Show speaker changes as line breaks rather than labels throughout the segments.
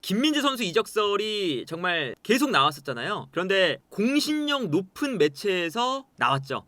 김민재 선수 이적설이 정말 계속 나왔었잖아요. 그런데 공신력 높은 매체에서 나왔죠.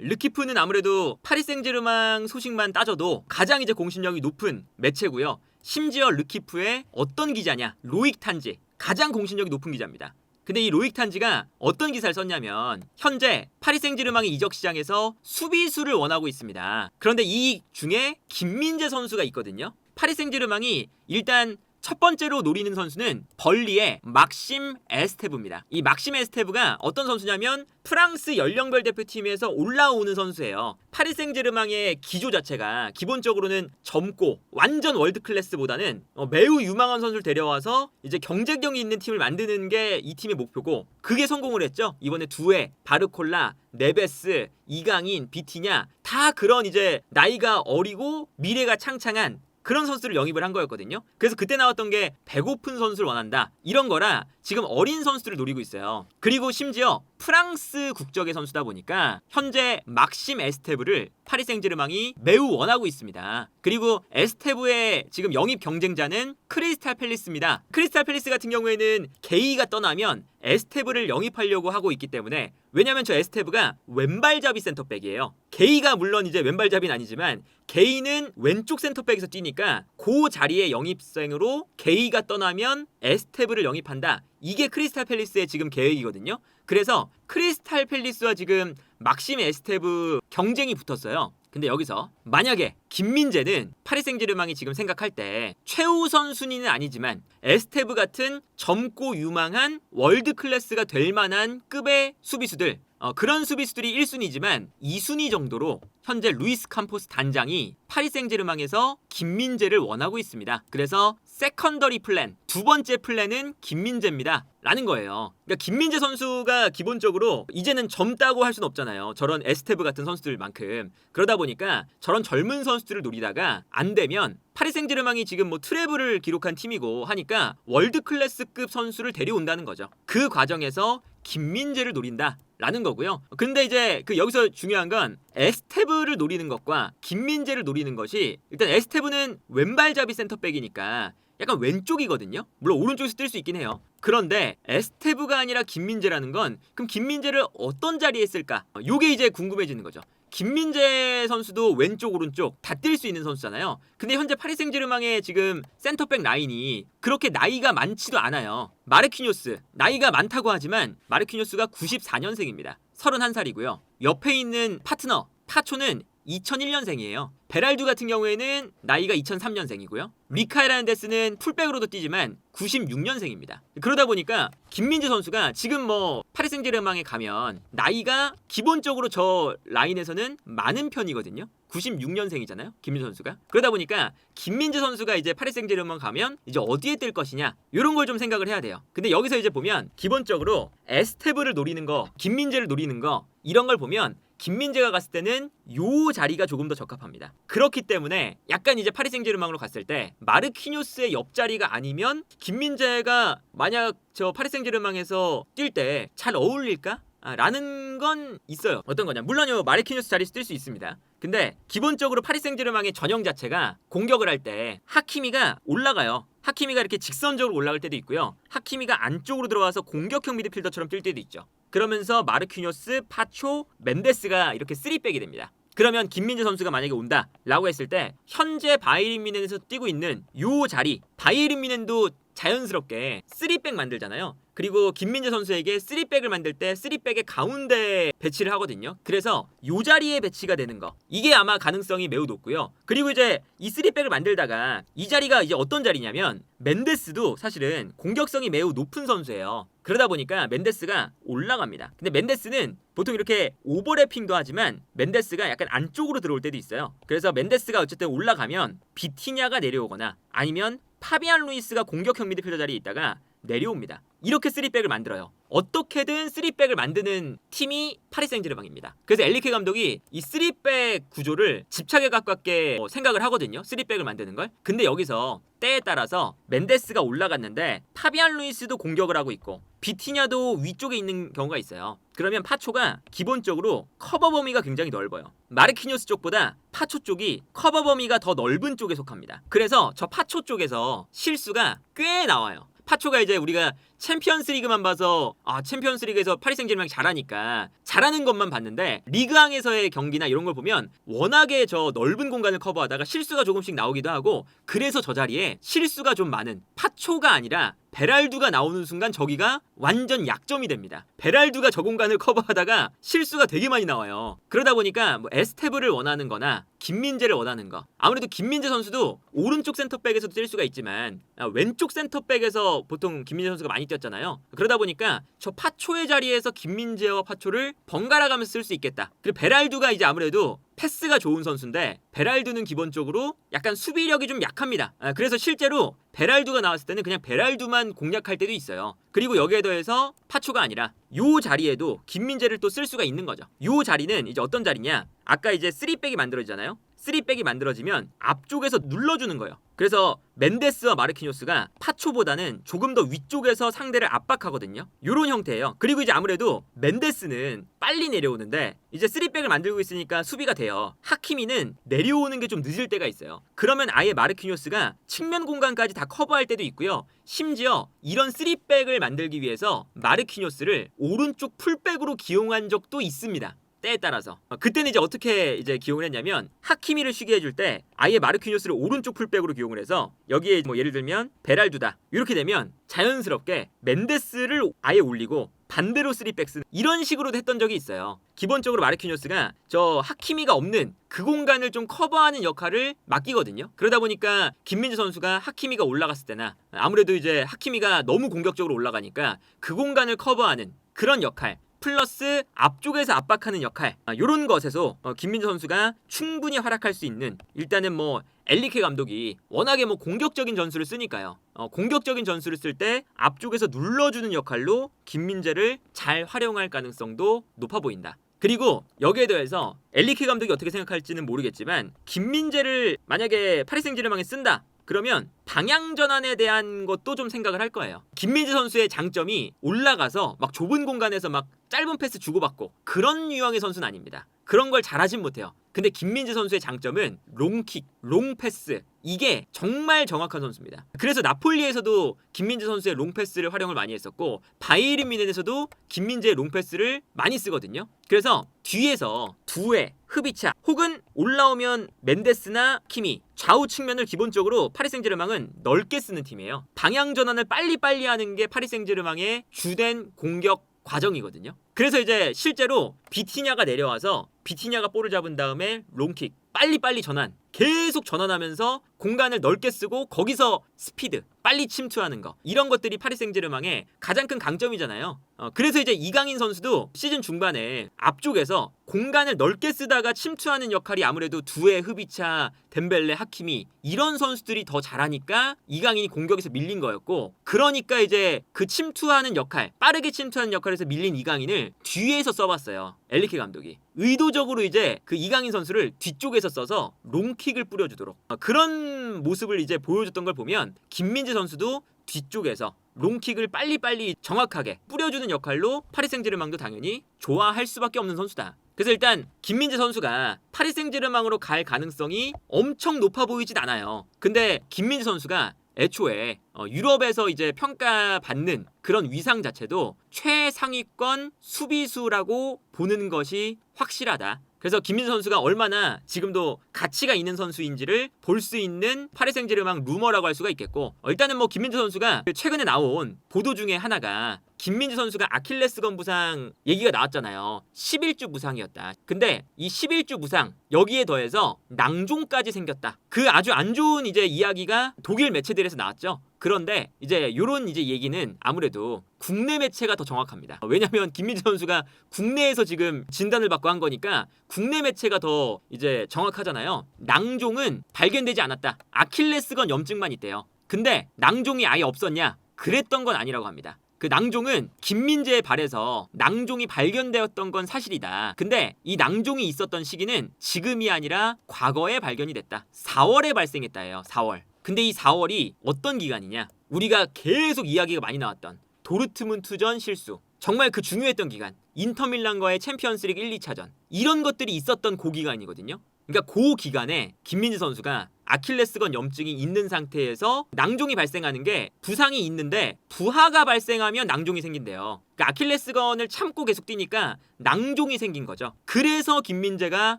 르키프는 아무래도 파리 생제르맹 소식만 따져도 가장 이제 공신력이 높은 매체고요. 심지어 르키프의 어떤 기자냐? 로익 탄지. 가장 공신력이 높은 기자입니다. 근데 이 로익 탄지가 어떤 기사를 썼냐면 현재 파리 생제르맹의 이적 시장에서 수비수를 원하고 있습니다. 그런데 이 중에 김민재 선수가 있거든요. 파리 생제르맹이 일단 첫 번째로 노리는 선수는 벌리의 막심 에스테브입니다. 이 막심 에스테브가 어떤 선수냐면 프랑스 연령별 대표팀에서 올라오는 선수예요. 파리 생제르맹의 기조 자체가 기본적으로는 젊고 완전 월드 클래스보다는 매우 유망한 선수를 데려와서 이제 경쟁력이 있는 팀을 만드는 게 이 팀의 목표고, 그게 성공을 했죠. 이번에 두에, 바르콜라, 네베스, 이강인, 비티냐 다 그런 이제 나이가 어리고 미래가 창창한 그런 선수를 영입을 한 거였거든요. 그래서 그때 나왔던 게 배고픈 선수를 원한다 이런 거라 지금 어린 선수들을 노리고 있어요. 그리고 심지어 프랑스 국적의 선수다 보니까 현재 막심 에스테브를 파리 생제르맹이 매우 원하고 있습니다. 그리고 에스테브의 지금 영입 경쟁자는 크리스탈 팰리스입니다. 크리스탈 팰리스 같은 경우에는 게이가 떠나면 에스테브를 영입하려고 하고 있기 때문에, 왜냐면 저 에스테브가 왼발잡이 센터백이에요. 게이가 물론 이제 왼발잡이는 아니지만 게이는 왼쪽 센터백에서 뛰니까 그 자리에 영입생으로 게이가 떠나면 에스테브를 영입한다. 이게 크리스탈 팰리스의 지금 계획이거든요. 그래서 크리스탈 팰리스와 지금 막심 에스테브 경쟁이 붙었어요. 근데 여기서 만약에 김민재는 파리 생제르맹이 지금 생각할 때 최우선 순위는 아니지만 에스테브 같은 젊고 유망한 월드 클래스가 될 만한 급의 수비수들, 그런 수비수들이 1순위지만 2순위 정도로 현재 루이스 캄포스 단장이 파리 생제르맹에서 김민재를 원하고 있습니다. 그래서 세컨더리 플랜, 두 번째 플랜은 김민재입니다 라는 거예요. 그러니까 김민재 선수가 기본적으로 이제는 젊다고 할 수는 없잖아요. 저런 에스테브 같은 선수들만큼. 그러다 보니까 저런 젊은 선수들을 노리다가 안 되면 파리 생제르맹이 지금 뭐 트래블을 기록한 팀이고 하니까 월드 클래스급 선수를 데려온다는 거죠. 그 과정에서 김민재를 노린다 라는 거고요. 근데 이제 여기서 중요한 건 에스테브를 노리는 것과 김민재를 노리는 것이, 일단 에스테브는 왼발잡이 센터백이니까 약간 왼쪽이거든요. 물론 오른쪽에서 뛸 수 있긴 해요. 그런데 에스테브가 아니라 김민재라는 건 그럼 김민재를 어떤 자리에 쓸까? 요게 이제 궁금해지는 거죠. 김민재 선수도 왼쪽 오른쪽 다 뛸 수 있는 선수잖아요. 근데 현재 파리 생제르맹의 지금 센터백 라인이 그렇게 나이가 많지도 않아요. 마르키뇨스 나이가 많다고 하지만 마르키뇨스가 94년생입니다. 31살이고요. 옆에 있는 파트너 파초는 2001년생이에요. 베랄두 같은 경우에는 나이가 2003년생이고요. 미카엘 하렌데스는 풀백으로도 뛰지만 96년생입니다. 그러다 보니까 김민재 선수가 지금 뭐 파리 생제르맹에 가면 나이가 기본적으로 저 라인에서는 많은 편이거든요. 96년생이잖아요. 김민재 선수가. 그러다 보니까 김민재 선수가 이제 파리 생제르맹 가면 이제 어디에 뛸 것이냐 이런 걸 좀 생각을 해야 돼요. 근데 여기서 이제 보면 기본적으로 에스테브를 노리는 거, 김민재를 노리는 거 이런 걸 보면 김민재가 갔을 때는 요 자리가 조금 더 적합합니다. 그렇기 때문에 약간 이제 파리 생제르맹으로 갔을 때 마르키뇨스의 옆자리가 아니면 김민재가 만약 저 파리 생제르맹에서 뛸 때 잘 어울릴까? 라는 건 있어요. 어떤 거냐? 물론요 마르키뇨스 자리에서 뛸 수 있습니다. 근데 기본적으로 파리 생제르맹의 전형 자체가 공격을 할 때 하키미가 올라가요. 하키미가 이렇게 직선적으로 올라갈 때도 있고요. 하키미가 안쪽으로 들어와서 공격형 미드필더처럼 뛸 때도 있죠. 그러면서 마르키뇨스, 파초, 멘데스가 이렇게 3백이 됩니다. 그러면 김민재 선수가 만약에 온다 라고 했을 때 현재 바이에른 뮌헨에서 뛰고 있는 요 자리, 바이에른 뮌헨도 자연스럽게 3백 만들잖아요. 그리고 김민재 선수에게 3백을 만들 때 3백의 가운데 배치를 하거든요. 그래서 요 자리에 배치가 되는 거, 이게 아마 가능성이 매우 높고요. 그리고 이제 이 3백을 만들다가 이 자리가 이제 어떤 자리냐면 멘데스도 사실은 공격성이 매우 높은 선수예요. 그러다 보니까 멘데스가 올라갑니다. 근데 멘데스는 보통 이렇게 오버래핑도 하지만 멘데스가 약간 안쪽으로 들어올 때도 있어요. 그래서 멘데스가 어쨌든 올라가면 비티냐가 내려오거나 아니면 파비안 루이스가 공격형 미드필더 자리에 있다가 내려옵니다. 이렇게 3백을 만들어요. 어떻게든 3백을 만드는 팀이 파리 생제르맹입니다. 그래서 엘리케 감독이 이 3백 구조를 집착에 가깝게 생각을 하거든요. 3백을 만드는 걸. 근데 여기서 때에 따라서 멘데스가 올라갔는데 파비안 루이스도 공격을 하고 있고 비티냐도 위쪽에 있는 경우가 있어요. 그러면 파초가 기본적으로 커버 범위가 굉장히 넓어요. 마르키뇨스 쪽보다 파초 쪽이 커버 범위가 더 넓은 쪽에 속합니다. 그래서 저 파초 쪽에서 실수가 꽤 나와요. 파초가 이제 우리가 챔피언스리그만 봐서 챔피언스리그에서 파리 생제르맹이 잘하니까 잘하는 것만 봤는데 리그왕에서의 경기나 이런 걸 보면 워낙에 저 넓은 공간을 커버하다가 실수가 조금씩 나오기도 하고 그래서 저 자리에 실수가 좀 많은 파초가 아니라 베랄두가 나오는 순간 저기가 완전 약점이 됩니다. 베랄두가 저 공간을 커버하다가 실수가 되게 많이 나와요. 그러다 보니까 뭐 에스테브를 원하는 거나 김민재를 원하는 거. 아무래도 김민재 선수도 오른쪽 센터백에서도 뛸 수가 있지만 왼쪽 센터백에서 보통 김민재 선수가 많이 뛰었잖아요. 그러다 보니까 저 파초의 자리에서 김민재와 파초를 번갈아 가면서 쓸 수 있겠다. 그리고 베랄두가 이제 아무래도 패스가 좋은 선수인데 베랄두는 기본적으로 약간 수비력이 좀 약합니다. 그래서 실제로 베랄두가 나왔을 때는 그냥 베랄두만 공략할 때도 있어요. 그리고 여기에 더해서 파초가 아니라 요 자리에도 김민재를 또 쓸 수가 있는 거죠. 요 자리는 이제 어떤 자리냐? 아까 이제 3백이 만들어지잖아요. 3백이 만들어지면 앞쪽에서 눌러주는 거예요. 그래서 멘데스와 마르키뇨스가 파초보다는 조금 더 위쪽에서 상대를 압박하거든요. 요런 형태예요. 그리고 이제 아무래도 멘데스는 빨리 내려오는데 이제 3백을 만들고 있으니까 수비가 돼요. 하키미는 내려오는 게 좀 늦을 때가 있어요. 그러면 아예 마르키뇨스가 측면 공간까지 다 커버할 때도 있고요. 심지어 이런 3백을 만들기 위해서 마르키뇨스를 오른쪽 풀백으로 기용한 적도 있습니다. 때에 따라서 그때는 이제 어떻게 이제 기용을 했냐면 하키미를 쉬게 해줄 때 아예 마르키뇨스를 오른쪽 풀백으로 기용을 해서 여기에 뭐 예를 들면 베랄두다 이렇게 되면 자연스럽게 멘데스를 아예 올리고 반대로 3백스 이런 식으로도 했던 적이 있어요. 기본적으로 마르키뇨스가 저 하키미가 없는 그 공간을 좀 커버하는 역할을 맡기거든요. 그러다 보니까 김민재 선수가 하키미가 올라갔을 때나 아무래도 이제 하키미가 너무 공격적으로 올라가니까 그 공간을 커버하는 그런 역할 플러스 앞쪽에서 압박하는 역할 요런 것에서 김민재 선수가 충분히 활약할 수 있는 일단은 뭐 엘리케 감독이 워낙에 뭐 공격적인 전술을 쓰니까요. 공격적인 전술을 쓸 때 앞쪽에서 눌러주는 역할로 김민재를 잘 활용할 가능성도 높아 보인다. 그리고 여기에 대해서 엘리케 감독이 어떻게 생각할지는 모르겠지만 김민재를 만약에 파리 생제르맹에 쓴다. 그러면 방향 전환에 대한 것도 좀 생각을 할 거예요. 김민재 선수의 장점이 올라가서 막 좁은 공간에서 막 짧은 패스 주고받고 그런 유형의 선수는 아닙니다. 그런 걸 잘하진 못해요. 근데 김민재 선수의 장점은 롱킥, 롱패스 이게 정말 정확한 선수입니다. 그래서 나폴리에서도 김민재 선수의 롱패스를 활용을 많이 했었고 바이에른 뮌헨에서도 김민재의 롱패스를 많이 쓰거든요. 그래서 뒤에서 두에 흐비차 혹은 올라오면 멘데스나 키미 좌우 측면을 기본적으로 파리 생제르맹은 넓게 쓰는 팀이에요. 방향 전환을 빨리빨리 하는 게 파리 생제르맹의 주된 공격 과정이거든요. 그래서 이제 실제로 비티냐가 내려와서 비티냐가 볼을 잡은 다음에 롱킥 빨리빨리 전환 계속 전환하면서 공간을 넓게 쓰고 거기서 스피드 빨리 침투하는 거 이런 것들이 파리 생제르맹의 가장 큰 강점이잖아요. 그래서 이제 이강인 선수도 시즌 중반에 앞쪽에서 공간을 넓게 쓰다가 침투하는 역할이 아무래도 두에 흐비차, 덴벨레, 하키미 이런 선수들이 더 잘하니까 이강인이 공격에서 밀린 거였고 그러니까 이제 그 침투하는 역할 빠르게 침투하는 역할에서 밀린 이강인을 뒤에서 써봤어요. 엘리케 감독이 의도적으로 이제 그 이강인 선수를 뒤쪽에서 써서 롱킥을 뿌려주도록 그런 모습을 이제 보여줬던 걸 보면 김민재 선수도 뒤쪽에서 롱킥을 빨리빨리 정확하게 뿌려주는 역할로 파리 생제르맹도 당연히 좋아할 수밖에 없는 선수다. 그래서 일단 김민재 선수가 파리 생제르맹으로 갈 가능성이 엄청 높아 보이진 않아요. 근데 김민재 선수가 애초에 유럽에서 이제 평가받는 그런 위상 자체도 최상위권 수비수라고 보는 것이 확실하다. 그래서 김민재 선수가 얼마나 지금도 가치가 있는 선수인지를 볼 수 있는 파리 생제르맹 루머라고 할 수가 있겠고 일단은 뭐 김민재 선수가 최근에 나온 보도 중에 하나가 김민재 선수가 아킬레스건 부상 얘기가 나왔잖아요. 11주 부상이었다. 근데 이 11주 부상 여기에 더해서 낭종까지 생겼다. 그 아주 안 좋은 이제 이야기가 독일 매체들에서 나왔죠. 그런데 이제 요런 이제 얘기는 아무래도 국내 매체가 더 정확합니다. 왜냐면 김민재 선수가 국내에서 지금 진단을 받고 한 거니까 국내 매체가 더 이제 정확하잖아요. 낭종은 발견되지 않았다. 아킬레스건 염증만 있대요. 근데 낭종이 아예 없었냐? 그랬던 건 아니라고 합니다. 그 낭종은 김민재의 발에서 낭종이 발견되었던 건 사실이다. 근데 이 낭종이 있었던 시기는 지금이 아니라 과거에 발견이 됐다. 4월에 발생했다예요. 4월. 근데 이 4월이 어떤 기간이냐? 우리가 계속 이야기가 많이 나왔던 도르트문트전 실수. 정말 그 중요했던 기간. 인터밀란과의 챔피언스리그 1, 2차전. 이런 것들이 있었던 그 기간이거든요. 그러니까 그 기간에 김민재 선수가 아킬레스건 염증이 있는 상태에서 낭종이 발생하는 게 부상이 있는데 부하가 발생하면 낭종이 생긴대요. 그러니까 아킬레스건을 참고 계속 뛰니까 낭종이 생긴 거죠. 그래서 김민재가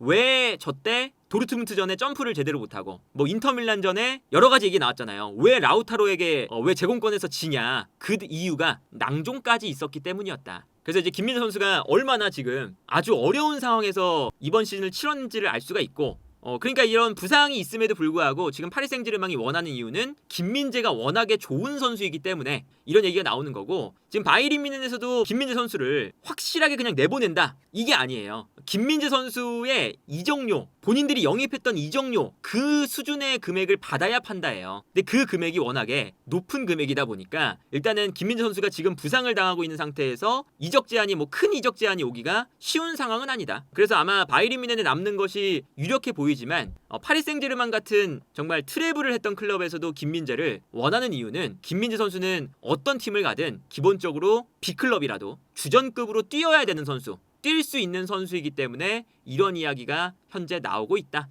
왜 저때 도르트문트전에 점프를 제대로 못하고 뭐 인터밀란전에 여러 가지 얘기 나왔잖아요. 왜 라우타로에게 왜 제공권에서 지냐. 그 이유가 낭종까지 있었기 때문이었다. 그래서 이제 김민재 선수가 얼마나 지금 아주 어려운 상황에서 이번 시즌을 치렀는지를 알 수가 있고 그러니까 이런 부상이 있음에도 불구하고 지금 파리 생제르맹이 원하는 이유는 김민재가 워낙에 좋은 선수이기 때문에 이런 얘기가 나오는 거고 지금 바이에른 뮌헨에서도 김민재 선수를 확실하게 그냥 내보낸다 이게 아니에요. 김민재 선수의 이적료 본인들이 영입했던 이적료 그 수준의 금액을 받아야 판다예요. 근데 그 금액이 워낙에 높은 금액이다 보니까 일단은 김민재 선수가 지금 부상을 당하고 있는 상태에서 이적 제한이 뭐 큰 이적 제한이 오기가 쉬운 상황은 아니다. 그래서 아마 바이에른 뮌헨에 남는 것이 유력해 보이지만 파리 생제르맹 같은 정말 트래블을 했던 클럽에서도 김민재를 원하는 이유는 김민재 선수는 어떤 팀을 가든 기본적으로 B클럽이라도 주전급으로 뛰어야 되는 선수 뛸 수 있는 선수이기 때문에 이런 이야기가 현재 나오고 있다.